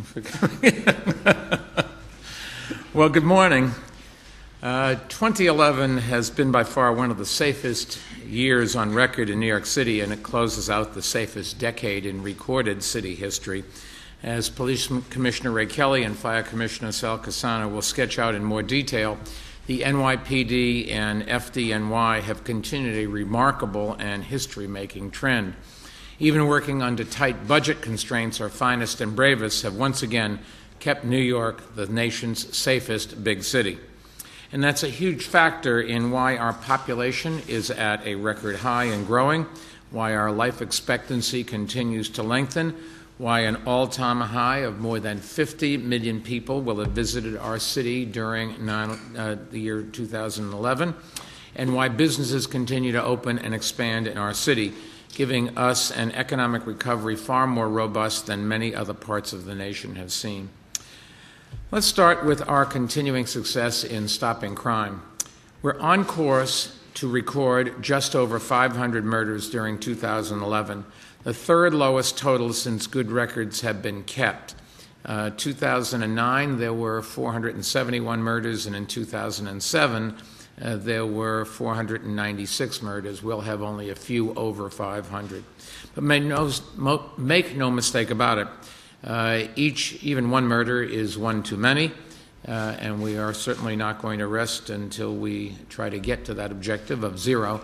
for coming in. Well, good morning. 2011 has been by far one of the safest years on record in New York City, and it closes out the safest decade in recorded city history. As Police Commissioner Ray Kelly and Fire Commissioner Sal Cassano will sketch out in more detail, the NYPD and FDNY have continued a remarkable and history-making trend. Even working under tight budget constraints, our finest and bravest have once again kept New York the nation's safest big city. And that's a huge factor in why our population is at a record high and growing, why our life expectancy continues to lengthen, why an all-time high of more than 50 million people will have visited our city during the year 2011, and why businesses continue to open and expand in our city, giving us an economic recovery far more robust than many other parts of the nation have seen. Let's start with our continuing success in stopping crime. We're on course to record just over 500 murders during 2011, the third lowest total since good records have been kept. 2009, there were 471 murders, and in 2007, there were 496 murders. We'll have only a few over 500. But make no mistake about it. Even one murder is one too many, and we are certainly not going to rest until we try to get to that objective of zero.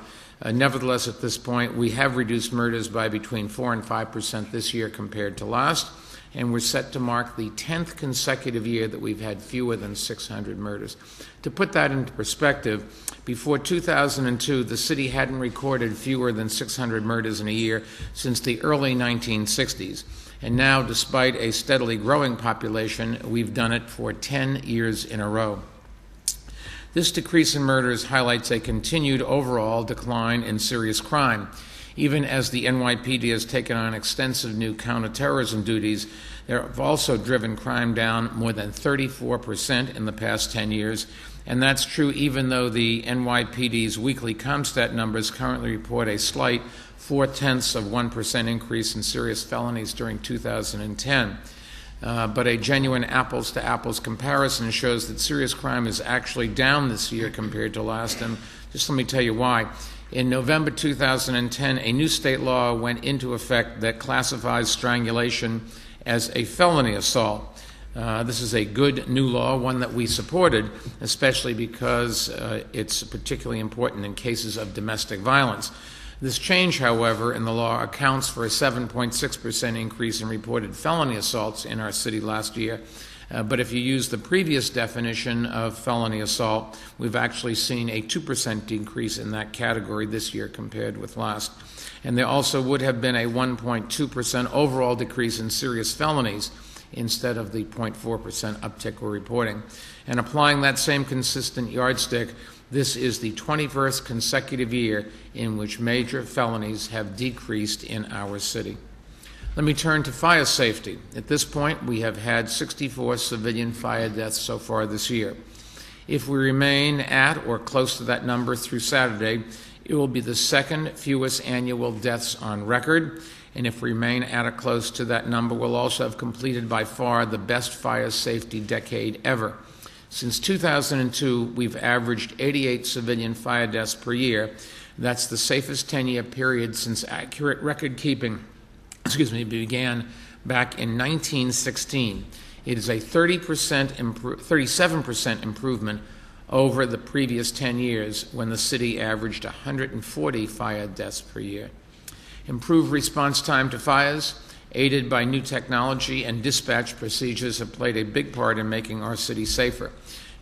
Nevertheless, at this point, we have reduced murders by between 4% and 5% this year compared to last, and we're set to mark the 10th consecutive year that we've had fewer than 600 murders. To put that into perspective, before 2002, the city hadn't recorded fewer than 600 murders in a year since the early 1960s. And now, despite a steadily growing population, we've done it for 10 years in a row. This decrease in murders highlights a continued overall decline in serious crime. Even as the NYPD has taken on extensive new counterterrorism duties, they have also driven crime down more than 34% in the past 10 years. And that's true even though the NYPD's weekly CompStat numbers currently report a slight 0.4% increase in serious felonies during 2010. But a genuine apples-to-apples comparison shows that serious crime is actually down this year compared to last, and just let me tell you why. In November 2010, a new state law went into effect that classifies strangulation as a felony assault. This is a good new law, one that we supported, especially because it's particularly important in cases of domestic violence. This change, however, in the law accounts for a 7.6% increase in reported felony assaults in our city last year. But if you use the previous definition of felony assault, we've actually seen a 2% decrease in that category this year compared with last. And there also would have been a 1.2% overall decrease in serious felonies instead of the 0.4% uptick we're reporting. And applying that same consistent yardstick, this is the 21st consecutive year in which major felonies have decreased in our city. Let me turn to fire safety. At this point, we have had 64 civilian fire deaths so far this year. If we remain at or close to that number through Saturday, it will be the second fewest annual deaths on record. And if we remain at or close to that number, we'll also have completed by far the best fire safety decade ever. Since 2002, we've averaged 88 civilian fire deaths per year. That's the safest 10-year period since accurate record keeping began back in 1916. It is a 37% improvement over the previous 10 years when the city averaged 140 fire deaths per year. Improved response time to fires, aided by new technology and dispatch procedures, have played a big part in making our city safer.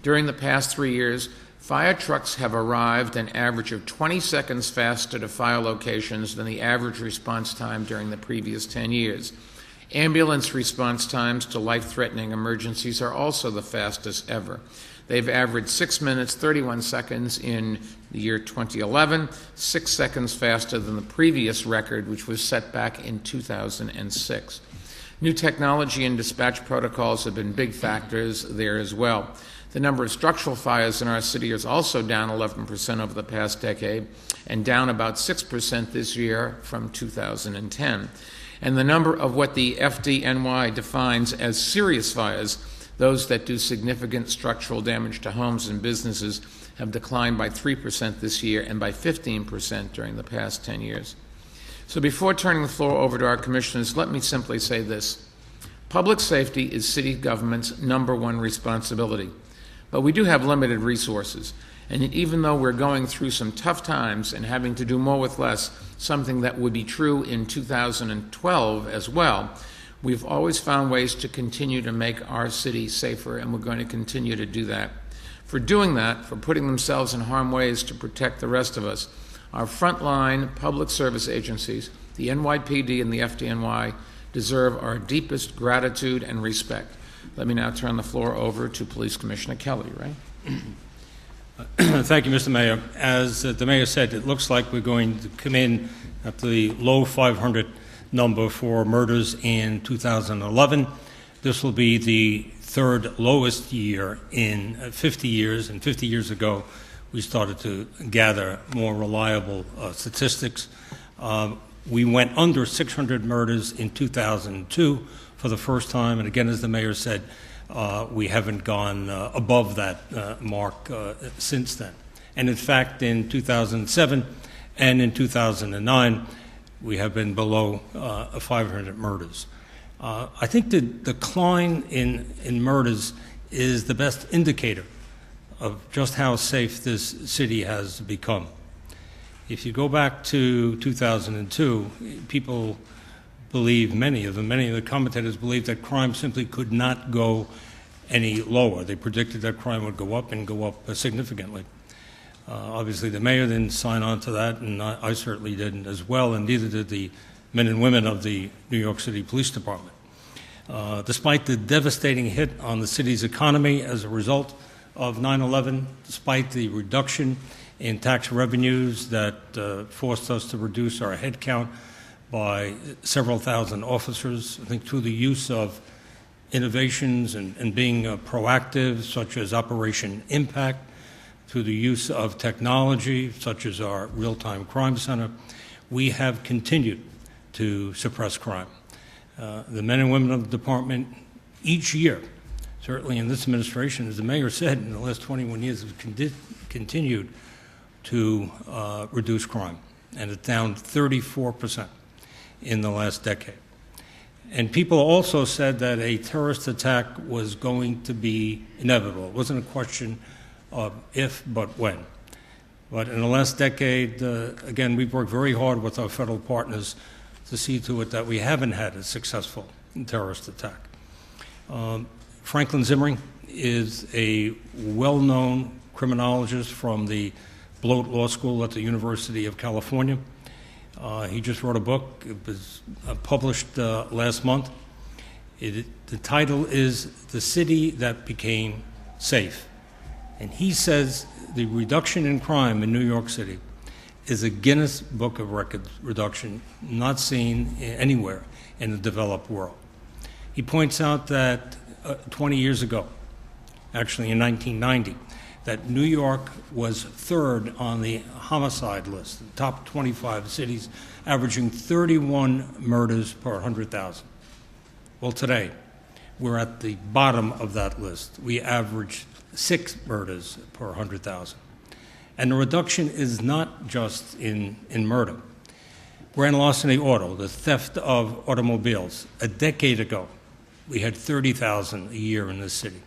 During the past 3 years, fire trucks have arrived an average of 20 seconds faster to fire locations than the average response time during the previous 10 years. Ambulance response times to life-threatening emergencies are also the fastest ever. They've averaged 6 minutes, 31 seconds in the year 2011, 6 seconds faster than the previous record, which was set back in 2006. New technology and dispatch protocols have been big factors there as well. The number of structural fires in our city is also down 11% over the past decade and down about 6% this year from 2010. and the number of what the FDNY defines as serious fires, those that do significant structural damage to homes and businesses, have declined by 3% this year and by 15% during the past 10 years. So before turning the floor over to our commissioners, let me simply say this. Public safety is city government's #1 responsibility, but we do have limited resources. And even though we're going through some tough times and having to do more with less, something that would be true in 2012 as well, we've always found ways to continue to make our city safer, and we're going to continue to do that. For doing that, for putting themselves in harm's way to protect the rest of us, our frontline public service agencies, the NYPD and the FDNY, deserve our deepest gratitude and respect. Let me now turn the floor over to Police Commissioner Kelly, right? Thank you, Mr. Mayor. As the Mayor said, it looks like we're going to come in at the low 500 number for murders in 2011. This will be the third lowest year in 50 years, and 50 years ago we started to gather more reliable statistics. We went under 600 murders in 2002 for the first time, and again, as the Mayor said, we haven't gone above that mark since then. And in fact, in 2007 and in 2009, we have been below 500 murders. I think the decline in murders is the best indicator of just how safe this city has become. If you go back to 2002, people believe, many of the commentators believed that crime simply could not go any lower. They predicted that crime would go up and go up significantly. Obviously, the Mayor didn't sign on to that, and I certainly didn't as well, and neither did the men and women of the New York City Police Department. Despite the devastating hit on the city's economy as a result of 9/11, despite the reduction in tax revenues that forced us to reduce our head count by several thousand officers, I think through the use of innovations and being proactive, such as Operation Impact, through the use of technology, such as our real-time crime center, we have continued to suppress crime. The men and women of the department each year, certainly in this administration, as the Mayor said, in the last 21 years have continued to reduce crime, and it's down 34% in the last decade. And people also said that a terrorist attack was going to be inevitable. It wasn't a question of if, but when. But in the last decade, again, we've worked very hard with our federal partners to see to it that we haven't had a successful terrorist attack. Franklin Zimmering is a well-known criminologist from the Bloat Law School at the University of California. He just wrote a book. It was published last month. The title is The City That Became Safe. And he says the reduction in crime in New York City is a Guinness Book of Records reduction not seen anywhere in the developed world. He points out that 20 years ago, actually in 1990, that New York was third on the homicide list, the top 25 cities, averaging 31 murders per 100,000. Well, today, we're at the bottom of that list. We average 6 murders per 100,000. And the reduction is not just in murder. Grand larceny auto, the theft of automobiles. A decade ago, we had 30,000 a year in this city.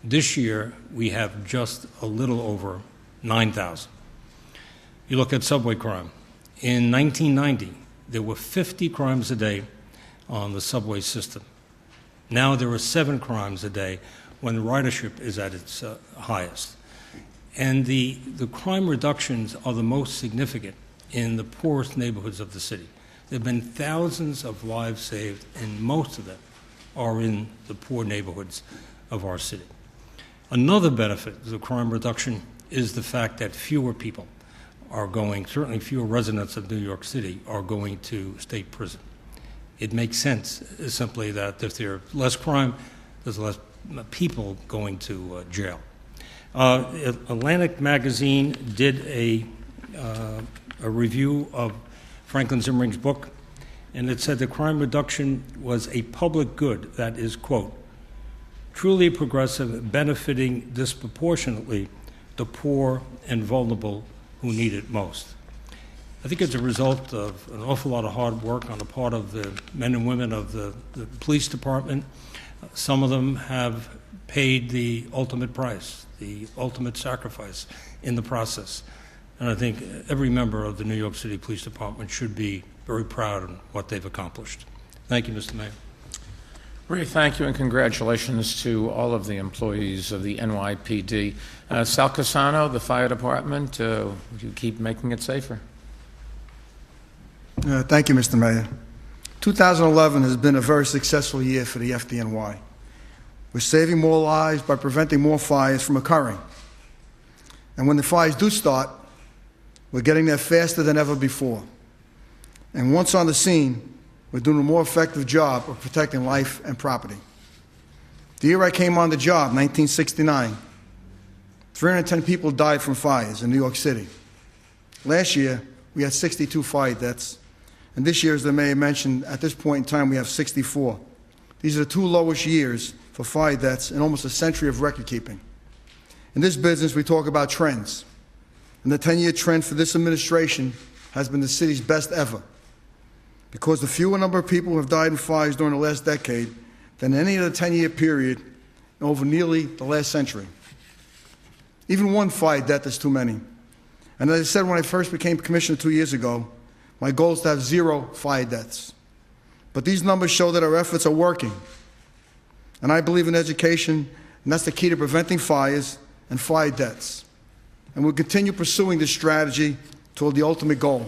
This year, we have just a little over 9,000. You look at subway crime. In 1990, there were 50 crimes a day on the subway system. Now there are 7 crimes a day when the ridership is at its highest. And the crime reductions are the most significant in the poorest neighborhoods of the city. There have been thousands of lives saved, and most of them are in the poor neighborhoods of our city. Another benefit of the crime reduction is the fact that fewer people are going, certainly fewer residents of New York City are going to state prison. It makes sense simply that if there's less crime, there's less people going to jail. Atlantic Magazine did a review of Franklin Zimmering's book, and it said the crime reduction was a public good that is, quote, truly progressive, benefiting disproportionately the poor and vulnerable who need it most. I think it's a result of an awful lot of hard work on the part of the men and women of the police department. Some of them have paid the ultimate price, the ultimate sacrifice in the process. And I think every member of the New York City Police Department should be very proud of what they've accomplished. Thank you, Mr. Mayor. Ray, thank you, and congratulations to all of the employees of the NYPD. Sal Cassano, the fire department, you keep making it safer. Thank you, Mr. Mayor. 2011 has been a very successful year for the FDNY. We're saving more lives by preventing more fires from occurring. And when the fires do start, we're getting there faster than ever before. And once on the scene, we're doing a more effective job of protecting life and property. The year I came on the job, 1969, 310 people died from fires in New York City. Last year, we had 62 fire deaths. And this year, as the mayor mentioned, at this point in time, we have 64. These are the two lowest years for fire deaths in almost a century of record keeping. In this business, we talk about trends. And the 10-year trend for this administration has been the city's best ever, because the fewer number of people who have died in fires during the last decade than any other 10-year period over nearly the last century. Even one fire death is too many. And as I said when I first became commissioner 2 years ago, my goal is to have 0 fire deaths. But these numbers show that our efforts are working. And I believe in education, and that's the key to preventing fires and fire deaths. And we'll continue pursuing this strategy toward the ultimate goal.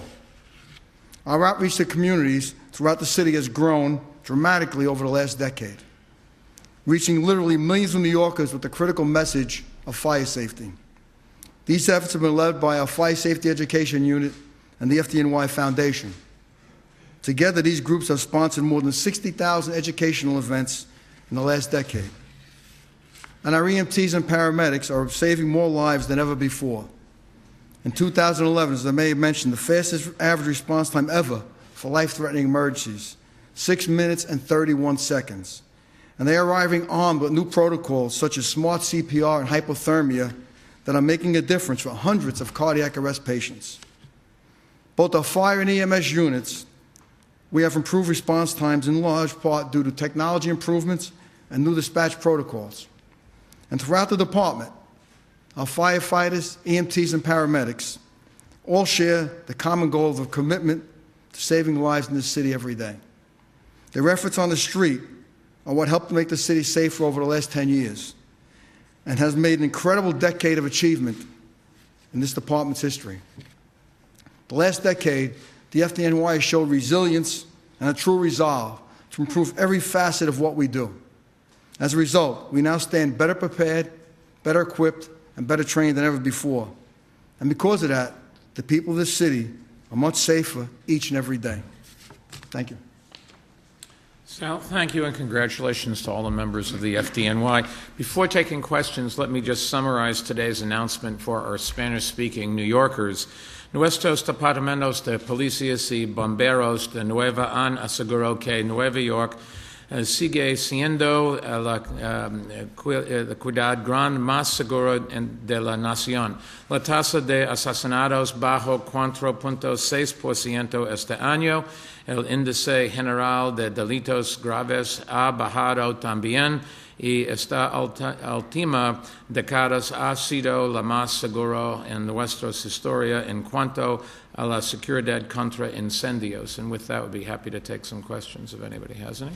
Our outreach to communities throughout the city has grown dramatically over the last decade, reaching literally millions of New Yorkers with the critical message of fire safety. These efforts have been led by our Fire Safety Education Unit and the FDNY Foundation. Together, these groups have sponsored more than 60,000 educational events in the last decade. And our EMTs and paramedics are saving more lives than ever before. In 2011, as the mayor mentioned, the fastest average response time ever for life-threatening emergencies, 6 minutes and 31 seconds. And they are arriving armed with new protocols such as smart CPR and hypothermia that are making a difference for hundreds of cardiac arrest patients. Both our fire and EMS units, we have improved response times in large part due to technology improvements and new dispatch protocols. And throughout the department, our firefighters, EMTs, and paramedics all share the common goal of a commitment to saving lives in this city every day. Their efforts on the street are what helped make the city safer over the last 10 years and has made an incredible decade of achievement in this department's history. The last decade, the FDNY showed resilience and a true resolve to improve every facet of what we do. As a result, we now stand better prepared, better equipped, and better trained than ever before. And because of that, the people of this city are much safer each and every day. Thank you. Sal, thank you, and congratulations to all the members of the FDNY. Before taking questions, let me just summarize today's announcement for our Spanish-speaking New Yorkers. Nuestros departamentos de policías y bomberos de Nueva han asegurado que Nueva York sigue siendo la ciudad gran más segura de la nación. La tasa de asesinatos bajó 4.6% este año. El índice general de delitos graves ha bajado también y esta última década ha sido la más segura en nuestra historia en cuanto a la seguridad contra incendios. And with that, we'll be happy to take some questions if anybody has any.